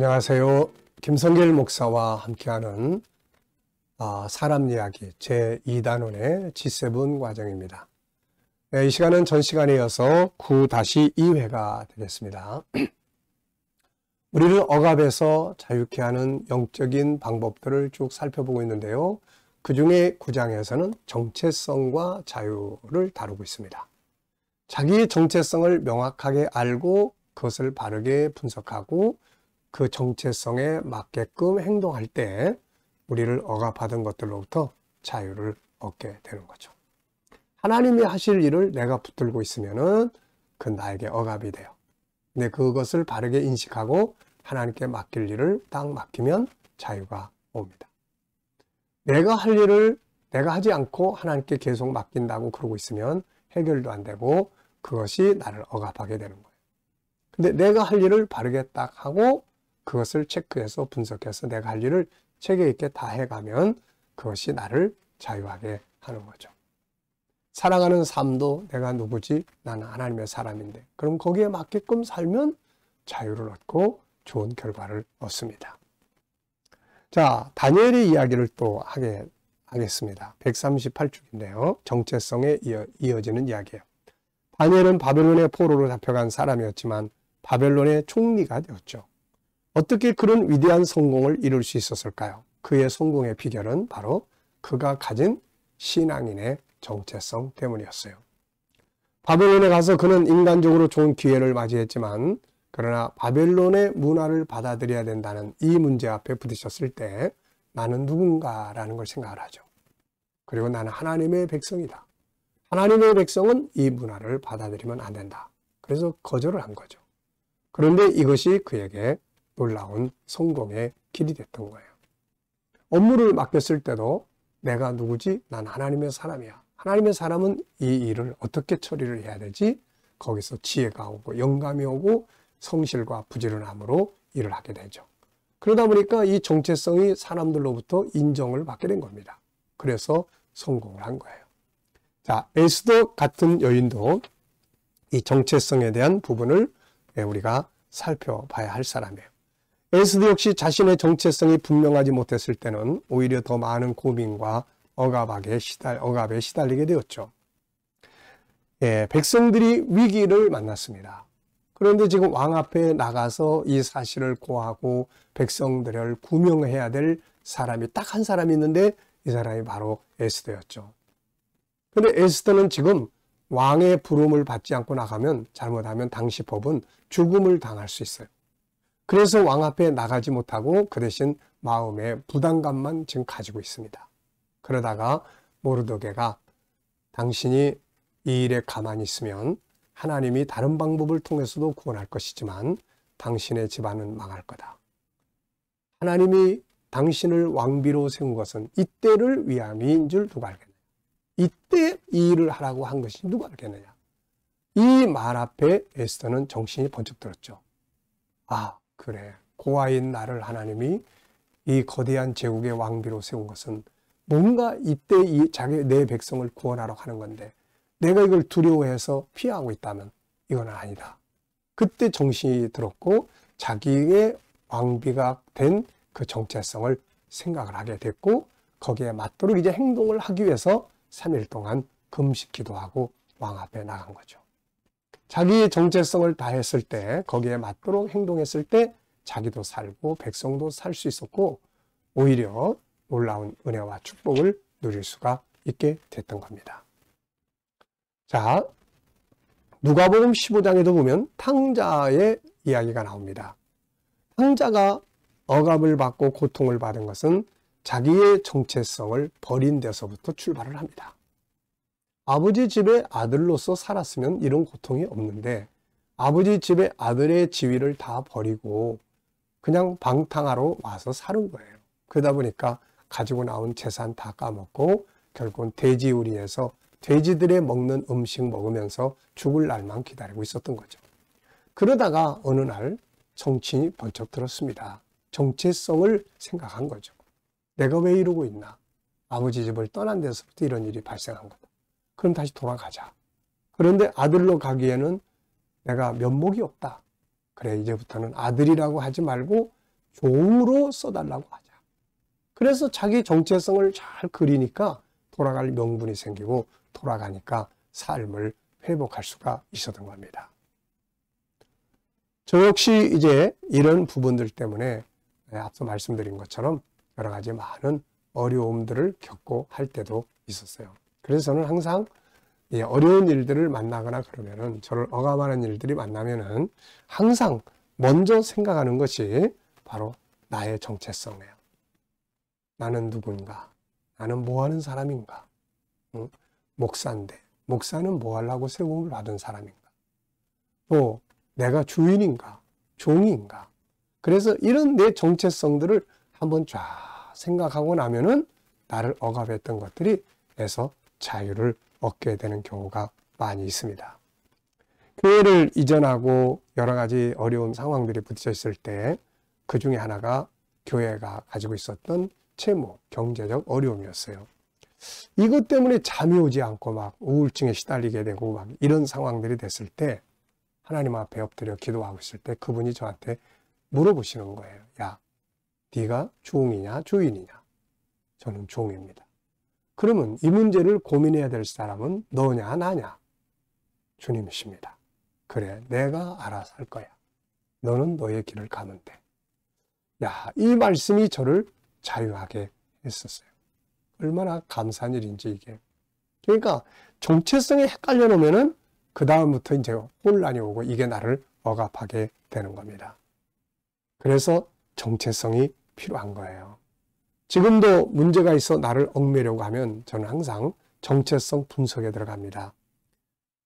안녕하세요. 김성길 목사와 함께하는 사람 이야기 제2단원의 G7 과정입니다. 이 시간은 전 시간에 이어서 9-2회가 되겠습니다. 우리를 억압에서 자유케 하는 영적인 방법들을 쭉 살펴보고 있는데요. 그 중에 9장에서는 정체성과 자유를 다루고 있습니다. 자기의 정체성을 명확하게 알고 그것을 바르게 분석하고 그 정체성에 맞게끔 행동할 때 우리를 억압하던 것들로부터 자유를 얻게 되는 거죠. 하나님이 하실 일을 내가 붙들고 있으면은 그 나에게 억압이 돼요. 근데 그것을 바르게 인식하고 하나님께 맡길 일을 딱 맡기면 자유가 옵니다. 내가 할 일을 내가 하지 않고 하나님께 계속 맡긴다고 그러고 있으면 해결도 안 되고 그것이 나를 억압하게 되는 거예요. 근데 내가 할 일을 바르게 딱 하고 그것을 체크해서 분석해서 내가 할 일을 체계 있게 다 해가면 그것이 나를 자유하게 하는 거죠. 살아가는 삶도 내가 누구지? 나는 하나님의 사람인데. 그럼 거기에 맞게끔 살면 자유를 얻고 좋은 결과를 얻습니다. 자, 다니엘의 이야기를 또 하겠습니다. 138쪽인데요. 정체성에 이어지는 이야기예요. 다니엘은 바벨론의 포로로 잡혀간 사람이었지만 바벨론의 총리가 되었죠. 어떻게 그런 위대한 성공을 이룰 수 있었을까요? 그의 성공의 비결은 바로 그가 가진 신앙인의 정체성 때문이었어요. 바벨론에 가서 그는 인간적으로 좋은 기회를 맞이했지만 그러나 바벨론의 문화를 받아들여야 된다는 이 문제 앞에 부딪혔을 때 나는 누군가라는 걸 생각을 하죠. 그리고 나는 하나님의 백성이다. 하나님의 백성은 이 문화를 받아들이면 안 된다. 그래서 거절을 한 거죠. 그런데 이것이 그에게 놀라운 성공의 길이 됐던 거예요. 업무를 맡겼을 때도 내가 누구지? 난 하나님의 사람이야. 하나님의 사람은 이 일을 어떻게 처리를 해야 되지? 거기서 지혜가 오고 영감이 오고 성실과 부지런함으로 일을 하게 되죠. 그러다 보니까 이 정체성이 사람들로부터 인정을 받게 된 겁니다. 그래서 성공을 한 거예요. 자, 에스더 같은 여인도 이 정체성에 대한 부분을 우리가 살펴봐야 할 사람이에요. 에스더 역시 자신의 정체성이 분명하지 못했을 때는 오히려 더 많은 고민과 억압에 시달리게 되었죠. 백성들이 위기를 만났습니다. 그런데 지금 왕 앞에 나가서 이 사실을 고하고 백성들을 구명해야 될 사람이 딱 한 사람이 있는데 이 사람이 바로 에스더였죠. 그런데 에스더는 지금 왕의 부름을 받지 않고 나가면 잘못하면 당시 법은 죽음을 당할 수 있어요. 그래서 왕 앞에 나가지 못하고 그 대신 마음의 부담감만 지금 가지고 있습니다. 그러다가 모르드게가 당신이 이 일에 가만히 있으면 하나님이 다른 방법을 통해서도 구원할 것이지만 당신의 집안은 망할 거다. 하나님이 당신을 왕비로 세운 것은 이때를 위함인 줄 누가 알겠느냐. 이때 이 일을 하라고 한 것이 누가 알겠느냐. 이 말 앞에 에스더는 정신이 번쩍 들었죠. 아, 그래. 고아인 나를 하나님이 이 거대한 제국의 왕비로 세운 것은 뭔가 이때 내 백성을 구원하러 하는 건데 내가 이걸 두려워해서 피하고 있다면 이건 아니다. 그때 정신이 들었고 자기의 왕비가 된 그 정체성을 생각을 하게 됐고 거기에 맞도록 이제 행동을 하기 위해서 3일 동안 금식 기도하고 왕 앞에 나간 거죠. 자기의 정체성을 다했을 때 거기에 맞도록 행동했을 때 자기도 살고 백성도 살 수 있었고 오히려 놀라운 은혜와 축복을 누릴 수가 있게 됐던 겁니다. 자, 누가복음 15장에도 보면 탕자의 이야기가 나옵니다. 탕자가 억압을 받고 고통을 받은 것은 자기의 정체성을 버린 데서부터 출발을 합니다. 아버지 집의 아들로서 살았으면 이런 고통이 없는데 아버지 집의 아들의 지위를 다 버리고 그냥 방탕하러 와서 사는 거예요. 그러다 보니까 가지고 나온 재산 다 까먹고 결국은 돼지우리에서 돼지들의 먹는 음식 먹으면서 죽을 날만 기다리고 있었던 거죠. 그러다가 어느 날 정신이 번쩍 들었습니다. 정체성을 생각한 거죠. 내가 왜 이러고 있나? 아버지 집을 떠난 데서부터 이런 일이 발생한 거다. 그럼 다시 돌아가자. 그런데 아들로 가기에는 내가 면목이 없다. 그래, 이제부터는 아들이라고 하지 말고 종으로 써달라고 하자. 그래서 자기 정체성을 잘 그리니까 돌아갈 명분이 생기고 돌아가니까 삶을 회복할 수가 있었던 겁니다. 저 역시 이제 이런 부분들 때문에 앞서 말씀드린 것처럼 여러 가지 많은 어려움들을 겪고 할 때도 있었어요. 그래서 저는 항상 어려운 일들을 만나거나 그러면은, 저를 억압하는 일들이 만나면은 항상 먼저 생각하는 것이 바로 나의 정체성이에요. 나는 누군가? 나는 뭐 하는 사람인가? 응? 목사인데, 목사는 뭐 하려고 세움을 받은 사람인가? 또 내가 주인인가? 종인가? 그래서 이런 내 정체성들을 한번 쫙 생각하고 나면은 나를 억압했던 것들이 에서 자유를 얻게 되는 경우가 많이 있습니다. 교회를 이전하고 여러 가지 어려운 상황들이 부딪혀 있을 때 그 중에 하나가 교회가 가지고 있었던 채무, 경제적 어려움이었어요. 이것 때문에 잠이 오지 않고 막 우울증에 시달리게 되고 막 이런 상황들이 됐을 때 하나님 앞에 엎드려 기도하고 있을 때 그분이 저한테 물어보시는 거예요. 야, 네가 종이냐 주인이냐? 저는 종입니다. 그러면 이 문제를 고민해야 될 사람은 너냐 나냐? 주님이십니다. 그래, 내가 알아서 할 거야. 너는 너의 길을 가면 돼. 야, 이 말씀이 저를 자유하게 했었어요. 얼마나 감사한 일인지 이게. 그러니까 정체성에 헷갈려 놓으면은 그 다음부터 이제 혼란이 오고 이게 나를 억압하게 되는 겁니다. 그래서 정체성이 필요한 거예요. 지금도 문제가 있어 나를 얽매려고 하면 저는 항상 정체성 분석에 들어갑니다.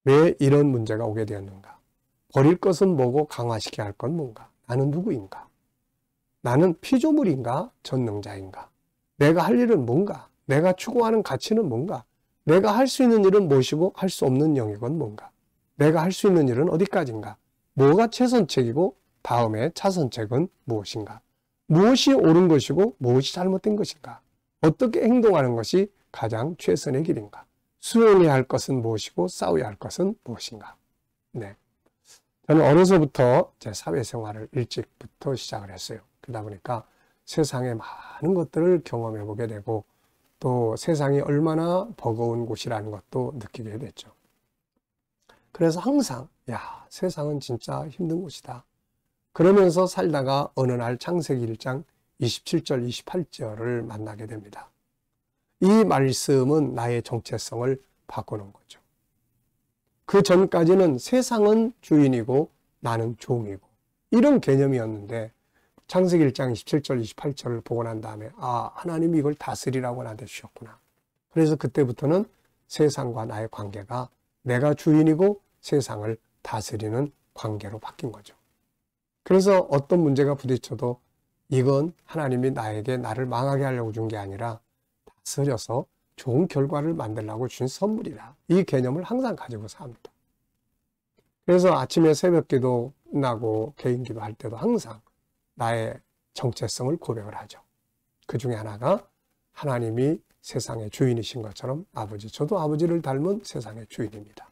왜 이런 문제가 오게 되었는가? 버릴 것은 뭐고 강화시켜야 할 건 뭔가? 나는 누구인가? 나는 피조물인가? 전능자인가? 내가 할 일은 뭔가? 내가 추구하는 가치는 뭔가? 내가 할 수 있는 일은 무엇이고 할 수 없는 영역은 뭔가? 내가 할 수 있는 일은 어디까지인가? 뭐가 최선책이고 다음에 차선책은 무엇인가? 무엇이 옳은 것이고 무엇이 잘못된 것인가? 어떻게 행동하는 것이 가장 최선의 길인가? 수용해야 할 것은 무엇이고 싸워야 할 것은 무엇인가? 네. 저는 어려서부터 제 사회생활을 일찍부터 시작을 했어요. 그러다 보니까 세상의 많은 것들을 경험해 보게 되고 또 세상이 얼마나 버거운 곳이라는 것도 느끼게 됐죠. 그래서 항상 야, 세상은 진짜 힘든 곳이다. 그러면서 살다가 어느 날 창세기 1장 27절, 28절을 만나게 됩니다. 이 말씀은 나의 정체성을 바꾸는 거죠. 그 전까지는 세상은 주인이고 나는 종이고 이런 개념이었는데 창세기 1장 27절, 28절을 보고 난 다음에 아, 하나님이 이걸 다스리라고 나한테 주셨구나. 그래서 그때부터는 세상과 나의 관계가 내가 주인이고 세상을 다스리는 관계로 바뀐 거죠. 그래서 어떤 문제가 부딪혀도 이건 하나님이 나에게 나를 망하게 하려고 준 게 아니라 다스려서 좋은 결과를 만들려고 준 선물이다. 이 개념을 항상 가지고 삽니다. 그래서 아침에 새벽기도 끝나고 개인기도 할 때도 항상 나의 정체성을 고백을 하죠. 그 중에 하나가 하나님이 세상의 주인이신 것처럼 아버지, 저도 아버지를 닮은 세상의 주인입니다.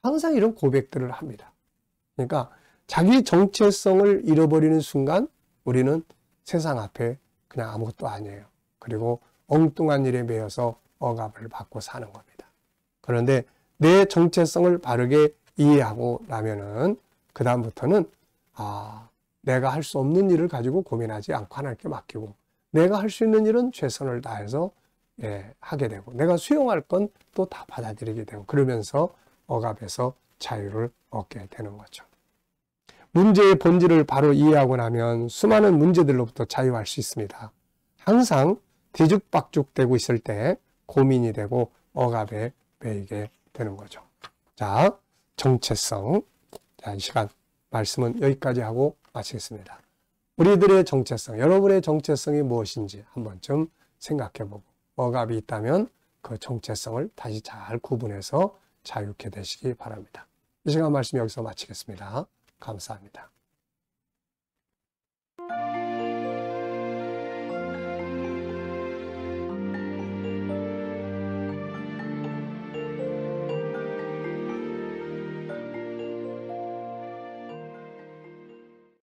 항상 이런 고백들을 합니다. 그러니까 자기 정체성을 잃어버리는 순간 우리는 세상 앞에 그냥 아무것도 아니에요. 그리고 엉뚱한 일에 매여서 억압을 받고 사는 겁니다. 그런데 내 정체성을 바르게 이해하고 나면은 그 다음부터는 내가 할 수 없는 일을 가지고 고민하지 않고 하나님께 맡기고 내가 할 수 있는 일은 최선을 다해서 하게 되고 내가 수용할 건 또 다 받아들이게 되고 그러면서 억압에서 자유를 얻게 되는 거죠. 문제의 본질을 바로 이해하고 나면 수많은 문제들로부터 자유할 수 있습니다. 항상 뒤죽박죽되고 있을 때 고민이 되고 억압에 매이게 되는 거죠. 자, 정체성. 자, 이 시간 말씀은 여기까지 하고 마치겠습니다. 우리들의 정체성, 여러분의 정체성이 무엇인지 한 번쯤 생각해보고 억압이 있다면 그 정체성을 다시 잘 구분해서 자유케 되시기 바랍니다. 이 시간 말씀 여기서 마치겠습니다. 감사합니다.